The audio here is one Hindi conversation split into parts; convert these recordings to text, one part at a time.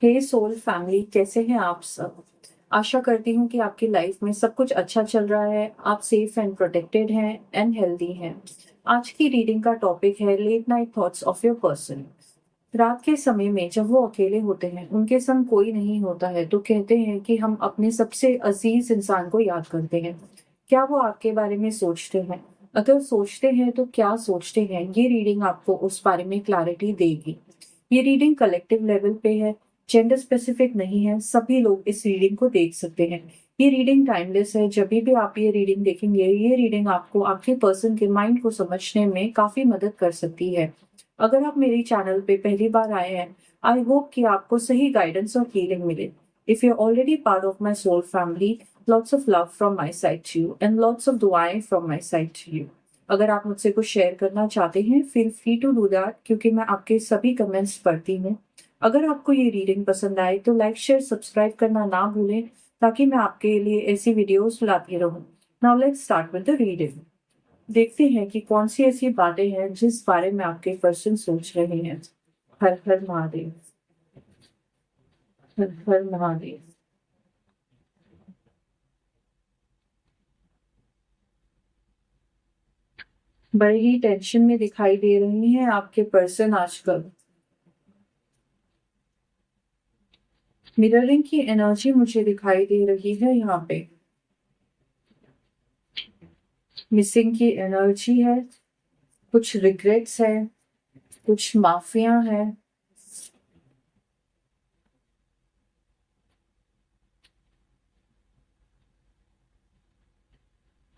हे सोल फैमिली, कैसे हैं आप सब। आशा करती हूँ कि आपकी लाइफ में सब कुछ अच्छा चल रहा है, आप सेफ एंड प्रोटेक्टेड हैं एंड हेल्दी हैं। आज की रीडिंग का टॉपिक है late night thoughts of your person. रात के समय में जब वो अकेले होते हैं, उनके संग कोई नहीं होता है, तो कहते हैं कि हम अपने सबसे अजीज इंसान को याद करते हैं। क्या वो आपके बारे में सोचते हैं? अगर सोचते हैं तो क्या सोचते हैं, ये रीडिंग आपको उस बारे में क्लैरिटी देगी। ये रीडिंग कलेक्टिव लेवल पे है, जेंडर स्पेसिफिक नहीं है, सभी लोग इस रीडिंग को देख सकते हैं। ये रीडिंग टाइमलेस है, जब भी आप ये रीडिंग देखेंगे, ये रीडिंग आपको आपके पर्सन के माइंड को समझने में काफी मदद कर सकती है। अगर आप मेरे चैनल पे पहली बार आए हैं, आई होप कि आपको सही गाइडेंस और हीलिंग मिले। If you already part of my soul family, lots of love from my side to you and lots of दुआएं from my side to you. अगर आप मुझसे कुछ शेयर करना चाहते हैं, feel free to do that, क्योंकि मैं आपके सभी कमेंट्स पढ़ती हूँ। अगर आपको ये रीडिंग पसंद आए तो लाइक शेयर सब्सक्राइब करना ना भूलें, ताकि मैं आपके लिए ऐसी वीडियोस लाती रहूं। Now let's start with the reading. देखते हैं कि कौन सी ऐसी बातें हैं जिस बारे में आपके पर्सन सोच रहे हैं। हर हर महादेव। हर हर महादेव। बड़े ही टेंशन में दिखाई दे रही हैं आपके पर्सन आजकल। मिररिंग की एनर्जी मुझे दिखाई दे रही है यहाँ पे। मिसिंग की एनर्जी है, कुछ रिग्रेट्स है, कुछ माफिया है।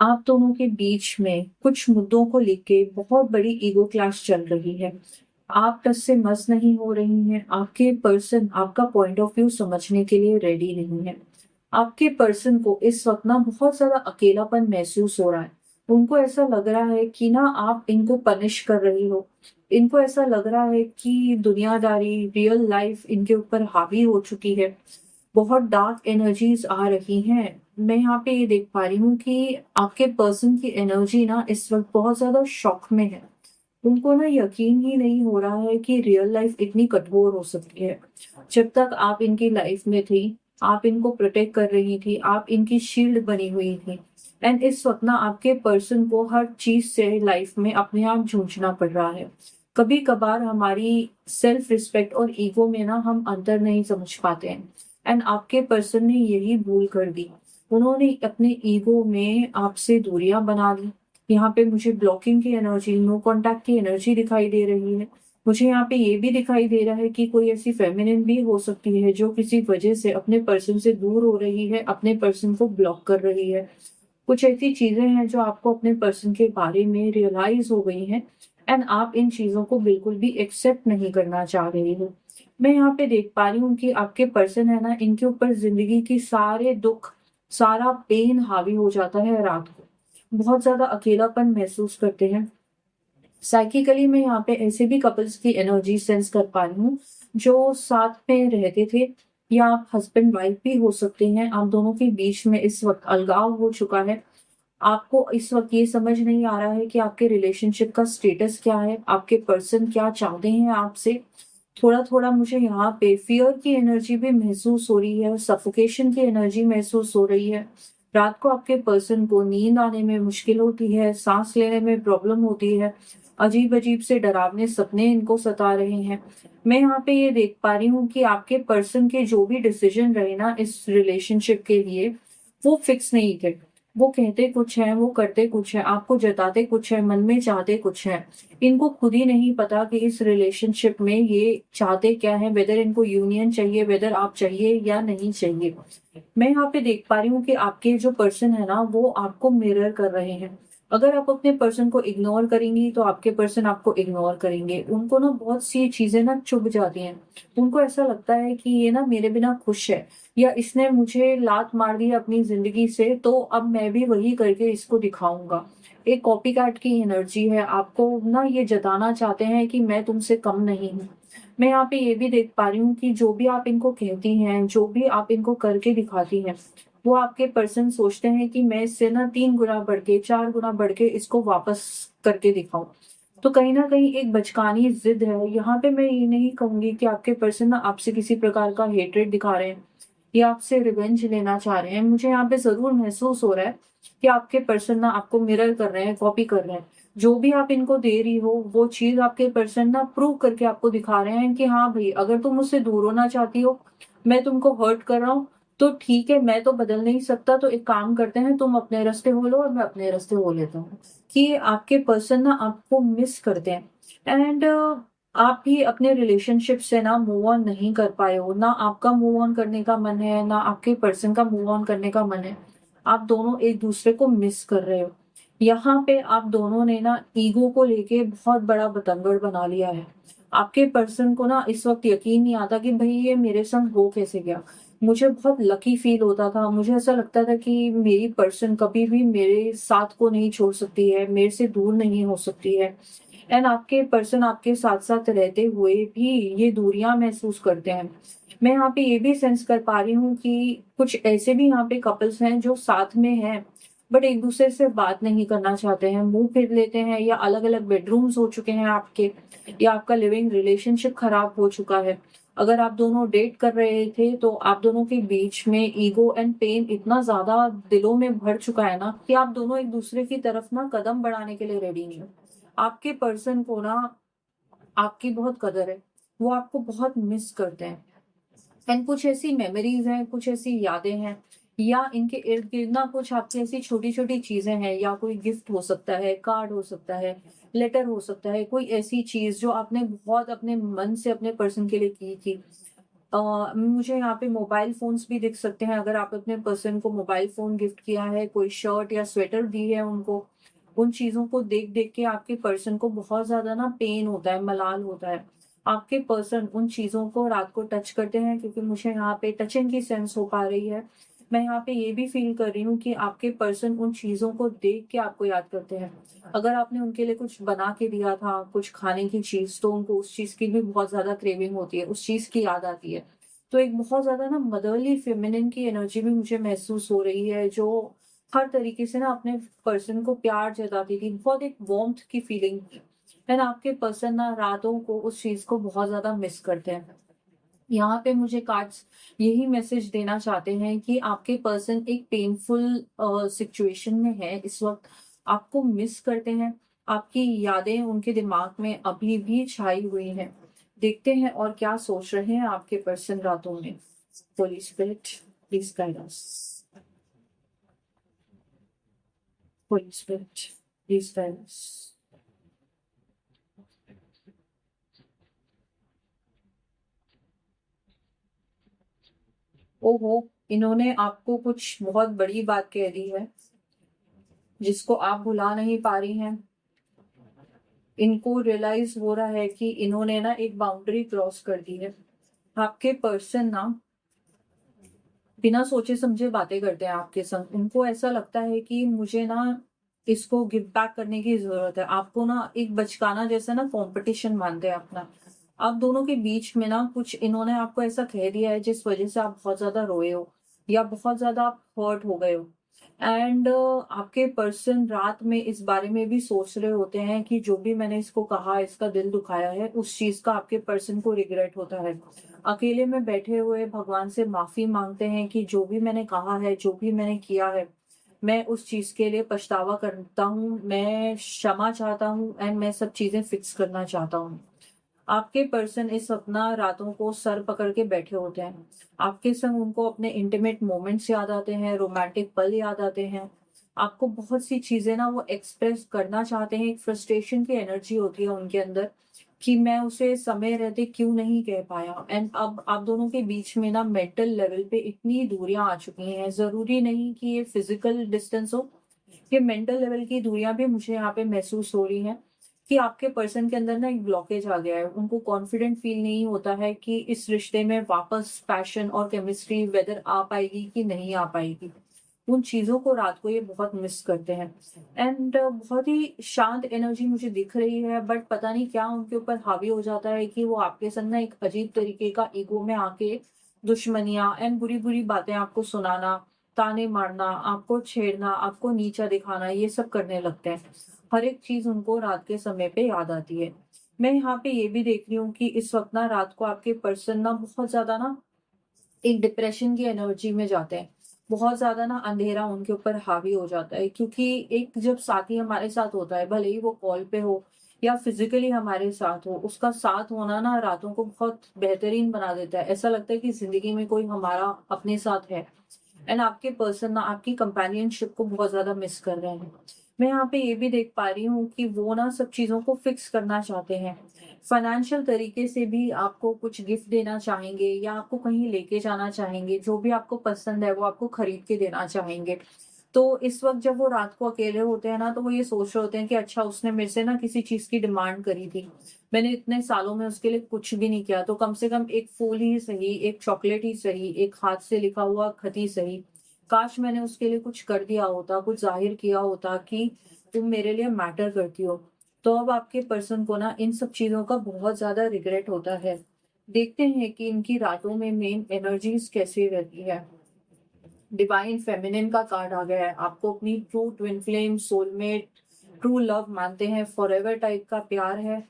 आप दोनों के बीच में कुछ मुद्दों को लेके बहुत बड़ी ईगो क्लैश चल रही है। आप टस से मस नहीं हो रही हैं, आपके पर्सन आपका पॉइंट ऑफ व्यू समझने के लिए रेडी नहीं है। आपके पर्सन को इस वक्त ना बहुत ज्यादा अकेलापन महसूस हो रहा है। उनको ऐसा लग रहा है कि ना आप इनको पनिश कर रही हो। इनको ऐसा लग रहा है कि दुनियादारी, रियल लाइफ इनके ऊपर हावी हो चुकी है। बहुत डार्क एनर्जीज आ रही हैं। मैं यहाँ पे ये देख पा रही हूँ कि आपके पर्सन की एनर्जी ना इस वक्त बहुत ज्यादा शॉक में है। उनको ना यकीन ही नहीं हो रहा है कि रियल लाइफ इतनी कठोर हो सकती है। जब तक आप इनकी लाइफ में थी, आप इनको प्रोटेक्ट कर रही थी, आप इनकी शील्ड बनी हुई थी। एंड इस वक्त ना आपके पर्सन को हर चीज से लाइफ में अपने आप जूझना पड़ रहा है। कभी कभार हमारी सेल्फ रिस्पेक्ट और ईगो में ना हम अंतर नहीं समझ पाते हैं। एंड आपके पर्सन ने यही भूल कर दी। उन्होंने अपने ईगो में आपसे दूरियां बना ली। यहाँ पे मुझे ब्लॉकिंग की एनर्जी, नो कांटेक्ट की एनर्जी दिखाई दे रही है। मुझे यहाँ पे ये भी दिखाई दे रहा है कि कोई ऐसी फेमिनिन भी हो सकती है जो किसी वजह से अपने पर्सन से दूर हो रही है, अपने पर्सन को ब्लॉक कर रही है। कुछ ऐसी चीजें हैं जो आपको अपने पर्सन के बारे में रियलाइज हो गई हैं। एंड आप इन चीजों को बिल्कुल भी एक्सेप्ट नहीं करना चाह रही हो। मैं यहाँ पे देख पा रही हूँ कि आपके पर्सन है ना, इनके ऊपर जिंदगी की सारे दुख, सारा पेन हावी हो जाता है रात को। बहुत ज्यादा अकेलापन महसूस करते हैं। साइकिकली मैं यहाँ पे ऐसे भी कपल्स की एनर्जी सेंस कर पा रही हूँ जो साथ में रहते थे, या आप हस्बैंड वाइफ भी हो सकते हैं। आप दोनों के बीच में इस वक्त अलगाव हो चुका है। आपको इस वक्त ये समझ नहीं आ रहा है कि आपके रिलेशनशिप का स्टेटस क्या है, आपके पर्सन क्या चाहते हैं आपसे। थोड़ा थोड़ा मुझे यहाँ पे फियर की एनर्जी भी महसूस हो रही है, सफोकेशन की एनर्जी महसूस हो रही है। रात को आपके पर्सन को नींद आने में मुश्किल होती है, सांस लेने में प्रॉब्लम होती है। अजीब अजीब से डरावने सपने इनको सता रहे हैं। मैं यहाँ पे ये देख पा रही हूँ कि आपके पर्सन के जो भी डिसीजन रहे ना इस रिलेशनशिप के लिए, वो फिक्स नहीं थे। वो कहते कुछ है, वो करते कुछ है, आपको जताते कुछ है, मन में चाहते कुछ है। इनको खुद ही नहीं पता कि इस रिलेशनशिप में ये चाहते क्या है, वेदर इनको यूनियन चाहिए, वेदर आप चाहिए या नहीं चाहिए। मैं यहाँ पे देख पा रही हूँ कि आपके जो पर्सन है ना, वो आपको मिरर कर रहे हैं। अगर आप अपने पर्सन को इग्नोर करेंगी तो आपके पर्सन आपको इग्नोर करेंगे। उनको ना बहुत सी चीजें ना चुभ जाती हैं। उनको ऐसा लगता है कि ये ना मेरे बिना खुश है, या इसने मुझे लात मार दी अपनी जिंदगी से, तो अब मैं भी वही करके इसको दिखाऊंगा। एक कॉपी कैट की एनर्जी है। आपको ना ये जताना चाहते हैं कि मैं तुमसे कम नहीं हूँ। मैं यहाँ पे ये भी देख पा रही हूँ कि जो भी आप इनको कहती हैं, जो भी आप इनको करके दिखाती हैं, वो आपके पर्सन सोचते हैं कि मैं इससे ना 3 गुना बढ़ के, 4 गुना बढ़ के इसको वापस करके दिखाऊं। तो कहीं न कहीं एक बचकानी ज़िद है। यहाँ पे मैं ये नहीं कहूँगी कि आपके पर्सन ना आपसे किसी प्रकार का हेट्रेड दिखा रहे हैं या आपसे रिवेंज लेना चाह रहे हैं। मुझे यहाँ पे ज़रूर महसूस हो रहा है कि आपके पर्सन ना आपको मिरर कर रहे हैं, कॉपी कर रहे हैं। जो भी आप इनको दे रही हो, वो चीज़ आपके पर्सन ना प्रूव करके आपको दिखा रहे हैं कि हाँ भई, अगर तुम मुझसे दूर होना चाहती हो, मैं तुमको हर्ट कर रहा हूँ, तो ठीक है, मैं तो बदल नहीं सकता, तो एक काम करते हैं, तुम अपने रास्ते हो लो और मैं अपने रास्ते हो लेता हूँ। कि आपके पर्सन ना आपको मिस करते हैं एंड आप भी अपने रिलेशनशिप से ना मूव ऑन नहीं कर पाए हो। ना आपका मूव ऑन करने का मन है, ना आपके पर्सन का मूव ऑन करने का मन है। आप दोनों एक दूसरे को मिस कर रहे हो। यहाँ पे आप दोनों ने ना ईगो को लेके बहुत बड़ा बतंगड़ बना लिया है। आपके पर्सन को ना इस वक्त यकीन नहीं आता कि भाई ये मेरे संग हो कैसे गया। मुझे बहुत लकी फील होता था, मुझे ऐसा लगता था कि मेरी पर्सन कभी भी मेरे साथ को नहीं छोड़ सकती है, मेरे से दूर नहीं हो सकती है। एंड आपके पर्सन आपके साथ साथ रहते हुए भी ये दूरियां महसूस करते हैं। मैं यहाँ पे ये भी सेंस कर पा रही हूँ कि कुछ ऐसे भी यहाँ पे कपल्स हैं जो साथ में हैं, बट एक दूसरे से बात नहीं करना चाहते हैं, मुंह फेर लेते हैं, या अलग अलग बेडरूम्स हो चुके हैं आपके, या आपका लिविंग रिलेशनशिप खराब हो चुका है। अगर आप दोनों डेट कर रहे थे तो आप दोनों के बीच में ईगो एंड पेन इतना ज्यादा दिलों में भर चुका है ना कि आप दोनों एक दूसरे की तरफ ना कदम बढ़ाने के लिए रेडी नहीं हो। आपके पर्सन को ना आपकी बहुत कदर है, वो आपको बहुत मिस करते हैं। एंड कुछ ऐसी मेमोरीज हैं, कुछ ऐसी यादें हैं, या इनके इर्द गिर्द ना कुछ आपकी ऐसी छोटी छोटी चीजें हैं, या कोई गिफ्ट हो सकता है, कार्ड हो सकता है, लेटर हो सकता है, कोई ऐसी चीज जो आपने बहुत अपने मन से अपने पर्सन के लिए की थी। मुझे यहाँ पे मोबाइल फोन्स भी दिख सकते हैं। अगर आप अपने पर्सन को मोबाइल फोन गिफ्ट किया है, कोई शर्ट या स्वेटर दी है उनको, उन चीजों को देख देख के आपके पर्सन को बहुत ज्यादा ना पेन होता है, मलाल होता है। आपके पर्सन उन चीजों को रात को टच करते हैं, क्योंकि मुझे यहाँ पे टचिंग की सेंस हो पा रही है। मैं यहाँ पे ये भी फील कर रही हूँ कि आपके पर्सन उन चीजों को देख के आपको याद करते हैं। अगर आपने उनके लिए कुछ बना के दिया था, कुछ खाने की चीज, तो उनको उस चीज की भी बहुत ज्यादा क्रेविंग होती है, उस चीज की याद आती है। तो एक बहुत ज्यादा ना मदरली फेमिनिन की एनर्जी भी मुझे महसूस हो रही है, जो हर तरीके से ना अपने पर्सन को प्यार जताती थी, बहुत एक वार्मथ की फीलिंग थी। एंड आपके पर्सन ना रातों को उस चीज को बहुत ज्यादा मिस करते हैं। यहाँ पे मुझे कार्ड्स यही मैसेज देना चाहते हैं कि आपके पर्सन एक पेनफुल सिचुएशन में है इस वक्त, आपको मिस करते हैं। आपकी यादें उनके दिमाग में अभी भी छाई हुई हैं। देखते हैं और क्या सोच रहे हैं आपके पर्सन रातों में। Holi spirit, please guide us. Holi spirit, please guide us. ओहो, इन्होंने आपको कुछ बहुत बड़ी बात कह दी है जिसको आप भुला नहीं पा रही हैं। इनको रियलाइज हो रहा है कि इन्होंने ना एक बाउंड्री क्रॉस कर दी है। आपके पर्सन ना बिना सोचे समझे बातें करते हैं आपके संग। उनको ऐसा लगता है कि मुझे ना इसको गिव बैक करने की जरूरत है। आपको ना एक बचकाना जैसा ना कंपटीशन मानते हैं अपना। आप दोनों के बीच में ना कुछ इन्होंने आपको ऐसा कह दिया है जिस वजह से आप बहुत ज्यादा रोए हो, या बहुत ज्यादा आप हर्ट हो गए हो। एंड आपके पर्सन रात में इस बारे में भी सोच रहे होते हैं कि जो भी मैंने इसको कहा, इसका दिल दुखाया है, उस चीज का आपके पर्सन को रिग्रेट होता है। अकेले में बैठे हुए भगवान से माफी मांगते हैं कि जो भी मैंने कहा है, जो भी मैंने किया है, मैं उस चीज के लिए पछतावा करता हूँ, मैं क्षमा चाहता हूँ, एंड मैं सब चीजें फिक्स करना चाहता हूँ। आपके पर्सन इस अपना रातों को सर पकड़ के बैठे होते हैं। आपके संग उनको अपने इंटीमेट मोमेंट्स याद आते हैं, रोमांटिक पल याद आते हैं। आपको बहुत सी चीजें ना वो एक्सप्रेस करना चाहते हैं। एक फ्रस्ट्रेशन की एनर्जी होती है उनके अंदर कि मैं उसे समय रहते क्यों नहीं कह पाया। एंड अब आप दोनों के बीच में ना मेंटल लेवल पे इतनी दूरियां आ चुकी हैं। जरूरी नहीं कि ये फिजिकल डिस्टेंस हो, ये मेंटल लेवल की दूरियां भी मुझे यहाँ पे महसूस हो रही हैं कि आपके पर्सन के अंदर ना एक ब्लॉकेज आ गया है। उनको कॉन्फिडेंट फील नहीं होता है कि इस रिश्ते में वापस पैशन और केमिस्ट्री वेदर आ पाएगी कि नहीं आ पाएगी। उन चीजों को रात को ये बहुत मिस करते हैं। एंड बहुत ही शांत एनर्जी मुझे दिख रही है, बट पता नहीं क्या उनके ऊपर हावी हो जाता है कि वो आपके संग ना एक अजीब तरीके का ईगो में आके दुश्मनियां एंड बुरी बुरी बातें आपको सुनाना, ताने मारना, आपको छेड़ना, आपको नीचा दिखाना, ये सब करने लगते हैं। हर एक चीज़ उनको रात के समय पे याद आती है। मैं यहाँ पे ये भी देख रही हूँ कि इस वक़्त ना रात को आपके पर्सन ना बहुत ज़्यादा ना एक डिप्रेशन की एनर्जी में जाते हैं। बहुत ज़्यादा ना अंधेरा उनके ऊपर हावी हो जाता है, क्योंकि एक जब साथी हमारे साथ होता है, भले ही वो कॉल पे हो या फिज़िकली हमारे साथ हो, उसका साथ होना ना रातों को बहुत बेहतरीन बना देता है। ऐसा लगता है कि ज़िंदगी में कोई हमारा अपने साथ है। एंड आपके पर्सन ना आपकी कंपेनियनशिप को बहुत ज़्यादा मिस कर रहे हैं। मैं यहाँ पे ये भी देख पा रही हूँ कि वो ना सब चीज़ों को फिक्स करना चाहते हैं। फाइनेंशियल तरीके से भी आपको कुछ गिफ्ट देना चाहेंगे या आपको कहीं लेके जाना चाहेंगे, जो भी आपको पसंद है वो आपको खरीद के देना चाहेंगे। तो इस वक़्त जब वो रात को अकेले होते हैं ना, तो वो ये सोच रहे होते हैं कि अच्छा, उसने मेरे से ना किसी चीज़ की डिमांड करी थी। मैंने इतने सालों में उसके लिए कुछ भी नहीं किया, तो कम से कम एक फूल ही सही, एक चॉकलेट ही सही, एक हाथ से लिखा हुआ खत ही सही, काश मैंने उसके लिए कुछ कर दिया होता, कुछ ज़ाहिर किया होता कि तुम मेरे लिए मैटर करती हो। तो अब आपके पर्सन को ना इन सब चीज़ों का बहुत ज़्यादा रिग्रेट होता है। देखते हैं कि इनकी रातों में मेन एनर्जीज़ कैसी रहती है। डिवाइन फेमिनिन का कार्ड आ गया है। आपको अपनी true twin flame, soulmate, true love मानते हैं, फॉरएवर टाइप का प्यार है।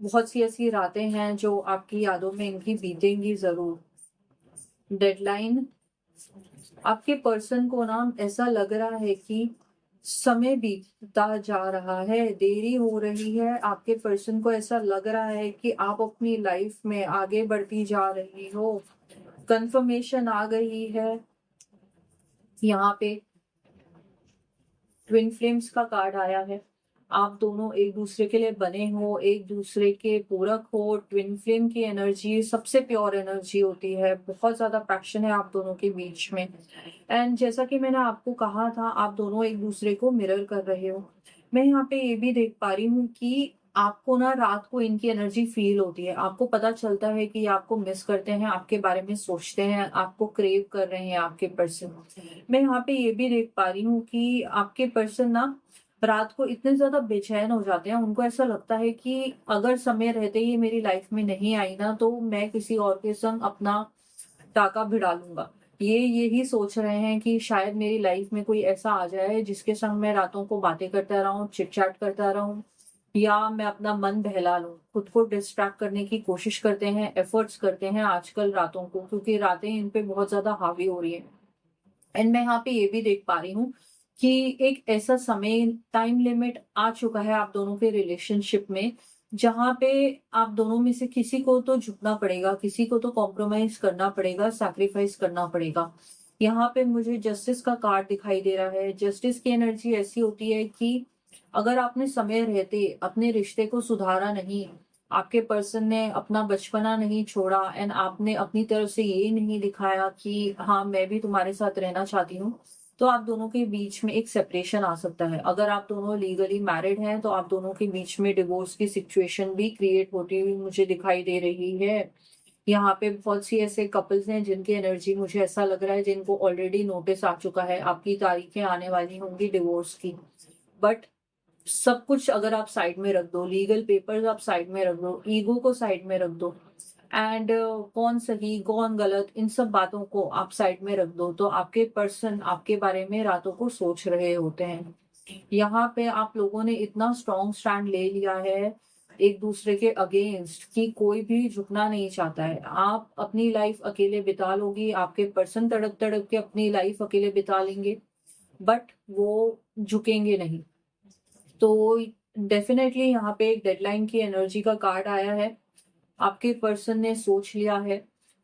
बहुत सी ऐसी रातें हैं जो आपकी यादों में इनकी बीतेंगी ज़रूर। डेडलाइन, आपके पर्सन को ना ऐसा लग रहा है कि समय बीतता जा रहा है, देरी हो रही है। आपके पर्सन को ऐसा लग रहा है कि आप अपनी लाइफ में आगे बढ़ती जा रही हो। कंफर्मेशन आ गई है यहाँ पे। ट्विन फ्लेम्स का कार्ड आया है। आप दोनों एक दूसरे के लिए बने हो, एक दूसरे के पूरक हो। ट्विन फ्लेम की एनर्जी सबसे प्योर एनर्जी होती है। बहुत ज्यादा पैशन है आप दोनों के बीच में। एंड जैसा कि मैंने आपको कहा था, आप दोनों एक दूसरे को मिरर कर रहे हो। मैं यहाँ पे ये भी देख पा रही हूँ कि आपको ना रात को इनकी एनर्जी फील होती है। आपको पता चलता है कि ये आपको मिस करते हैं, आपके बारे में सोचते हैं, आपको क्रेव कर रहे हैं आपके पर्सन। मैं यहाँ पे ये भी देख पा रही हूँ कि आपके पर्सन ना रात को इतने ज़्यादा बेचैन हो जाते हैं, उनको ऐसा लगता है कि अगर समय रहते ये मेरी लाइफ में नहीं आई ना, तो मैं किसी और के संग अपना टाका भिड़ा लूँगा। ये यही सोच रहे हैं कि शायद मेरी लाइफ में कोई ऐसा आ जाए जिसके संग मैं रातों को बातें करता रहूँ, चिट-चैट करता रहूँ, या मैं अपना मन बहला लूँ। खुद को डिस्ट्रैक्ट करने की कोशिश करते हैं, एफर्ट्स करते हैं आजकल रातों को, क्योंकि रातें इन पे बहुत ज़्यादा हावी हो रही हैं। एंड मैं यहाँ पे ये भी देख पा रही हूँ कि एक ऐसा समय टाइम लिमिट आ चुका है आप दोनों के रिलेशनशिप में, जहाँ पे आप दोनों में से किसी को तो झुकना पड़ेगा, किसी को तो कॉम्प्रोमाइज करना पड़ेगा, सैक्रिफाइस करना पड़ेगा। यहाँ पे मुझे जस्टिस का कार्ड दिखाई दे रहा है। जस्टिस की एनर्जी ऐसी होती है कि अगर आपने समय रहते अपने रिश्ते को सुधारा नहीं, आपके पर्सन ने अपना बचपना नहीं छोड़ा एंड आपने अपनी तरफ से ये नहीं दिखाया कि हाँ, मैं भी तुम्हारे साथ रहना चाहती हूँ, तो आप दोनों के बीच में एक सेपरेशन आ सकता है। अगर आप दोनों लीगली मैरिड हैं, तो आप दोनों के बीच में डिवोर्स की सिचुएशन भी क्रिएट होती हुई मुझे दिखाई दे रही है। यहाँ पे बहुत सी ऐसे कपल्स हैं जिनकी एनर्जी मुझे ऐसा लग रहा है जिनको ऑलरेडी नोटिस आ चुका है, आपकी तारीखें आने वाली होंगी डिवोर्स की। बट सब कुछ अगर आप साइड में रख दो, लीगल पेपर्स आप साइड में रख दो, ईगो को साइड में रख दो, एंड कौन सही कौन गलत इन सब बातों को आप साइड में रख दो, तो आपके पर्सन आपके बारे में रातों को सोच रहे होते हैं। यहाँ पे आप लोगों ने इतना स्ट्रॉन्ग स्टैंड ले लिया है एक दूसरे के अगेंस्ट कि कोई भी झुकना नहीं चाहता है। आप अपनी लाइफ अकेले बिता लोगी, आपके पर्सन तड़प तड़प के अपनी लाइफ अकेले बिता लेंगे, बट वो झुकेंगे नहीं। तो डेफिनेटली यहाँ पे एक डेडलाइन की एनर्जी का कार्ड आया है। आपके पर्सन ने सोच लिया है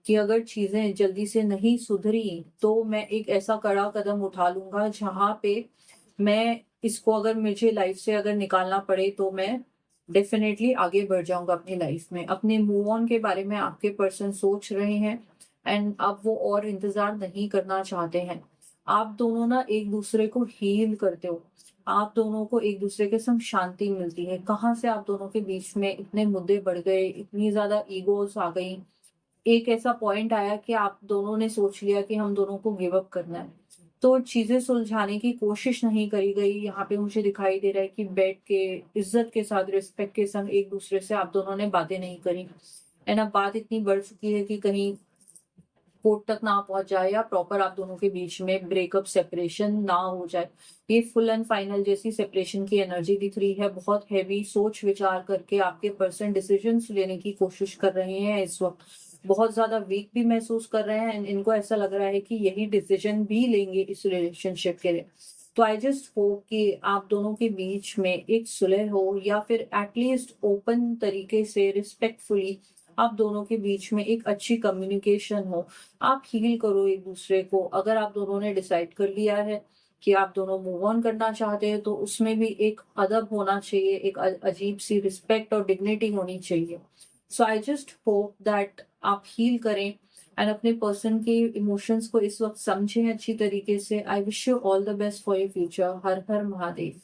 कि अगर चीजें जल्दी से नहीं सुधरी, तो मैं एक ऐसा कड़ा कदम उठा लूंगा जहां पे मैं इसको, अगर मुझे लाइफ से अगर निकालना पड़े, तो मैं डेफिनेटली आगे बढ़ जाऊंगा अपनी लाइफ में। अपने मूव ऑन के बारे में आपके पर्सन सोच रहे हैं एंड अब वो और इंतजार नहीं करना चाहते हैं। आप दोनों ना एक दूसरे को हील करते हो, आप दोनों को एक दूसरे के संग शांति मिलती है। कहाँ से आप दोनों के बीच में इतने मुद्दे बढ़ गए, इतनी ज्यादा ईगोस आ गई। एक ऐसा पॉइंट आया कि आप दोनों ने सोच लिया कि हम दोनों को गिव अप करना है। तो चीजें सुलझाने की कोशिश नहीं करी गई। यहाँ पे मुझे दिखाई दे रहा है कि बैठ के इज्जत के साथ, रिस्पेक्ट के संग एक दूसरे से आप दोनों ने बातें नहीं करी। एंड अब बात इतनी बढ़ चुकी है कि कहीं कोर्ट तक ना पहुंच जाए या प्रॉपर आप दोनों के बीच में ब्रेकअप सेपरेशन ना हो जाए। ये फुल एंड फाइनल जैसी सेपरेशन की एनर्जी दिख रही है। बहुत हैवी सोच विचार करके आपके पर्सन डिसीजंस लेने की कोशिश कर रहे हैं इस वक्त। बहुत ज्यादा वीक भी महसूस कर रहे हैं एंड इनको ऐसा लग रहा है कि यही डिसीजन भी लेंगे इस रिलेशनशिप के लिए। तो आई जस्ट होप कि आप दोनों के बीच में एक सुलह हो या फिर एटलीस्ट ओपन तरीके से रिस्पेक्टफुली आप दोनों के बीच में एक अच्छी कम्युनिकेशन हो। आप हील करो एक दूसरे को। अगर आप दोनों ने डिसाइड कर लिया है कि आप दोनों मूव ऑन करना चाहते हैं तो उसमें भी एक अदब होना चाहिए, एक अजीब सी रिस्पेक्ट और डिग्निटी होनी चाहिए। सो आई जस्ट होप दैट आप हील करें एंड अपने पर्सन के इमोशंस को इस वक्त समझें अच्छी तरीके से। I wish you all the best for your future. Her her Mahadev.